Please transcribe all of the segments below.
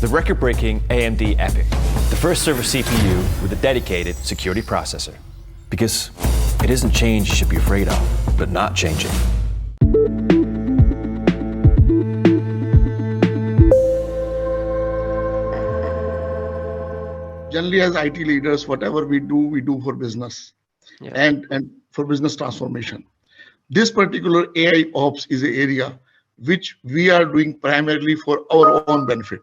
the record-breaking AMD EPYC, the first server CPU with a dedicated security processor. Because it isn't change you should be afraid of, but not changing. Generally, as IT leaders, whatever we do for business and for business transformation. This particular AI Ops is an area which we are doing primarily for our own benefit.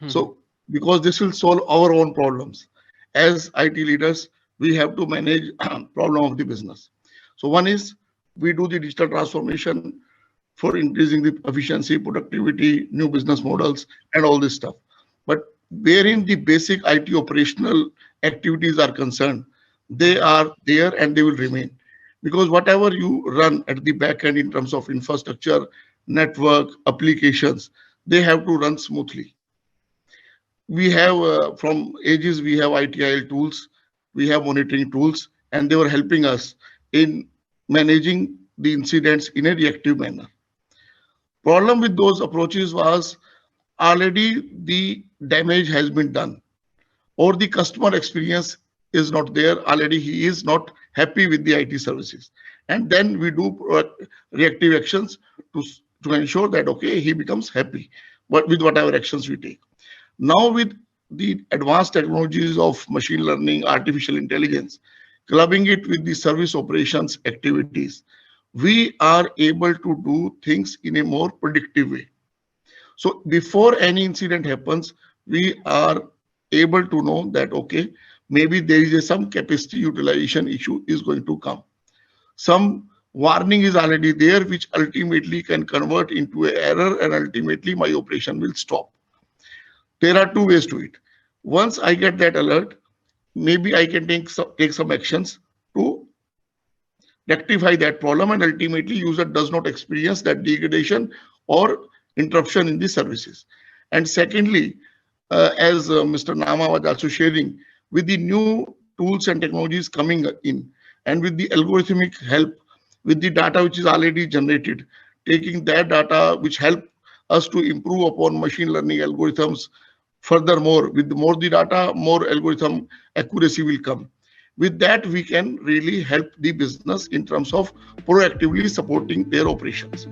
So, because this will solve our own problems. As IT leaders, we have to manage problem of the business. So one is we do the digital transformation for increasing the efficiency, productivity, new business models, and all this stuff. But wherein the basic IT operational activities are concerned, they are there and they will remain. Because whatever you run at the back end in terms of infrastructure, network, applications, they have to run smoothly. We have, from ages, we have ITIL tools, we have monitoring tools, and they were helping us in managing the incidents in a reactive manner. Problem with those approaches was already the damage has been done, or the customer experience is not there. Already he is not happy with the IT services. And then we do reactive actions to ensure that, okay, he becomes happy, but with whatever actions we take. Now with the advanced technologies of machine learning, artificial intelligence, clubbing it with the service operations activities, we are able to do things in a more predictive way. So before any incident happens, we are able to know that, okay, maybe there is some capacity utilization issue is going to come. Some warning is already there, which ultimately can convert into an error, and ultimately my operation will stop. There are two ways to it. Once I get that alert, maybe I can take some actions to rectify that problem, and ultimately user does not experience that degradation or interruption in the services. And secondly, as Mr. Nama was also sharing, with the new tools and technologies coming in, and with the algorithmic help, with the data which is already generated, taking that data which help us to improve upon machine learning algorithms. Furthermore, with more the data, more algorithm accuracy will come. With that, we can really help the business in terms of proactively supporting their operations.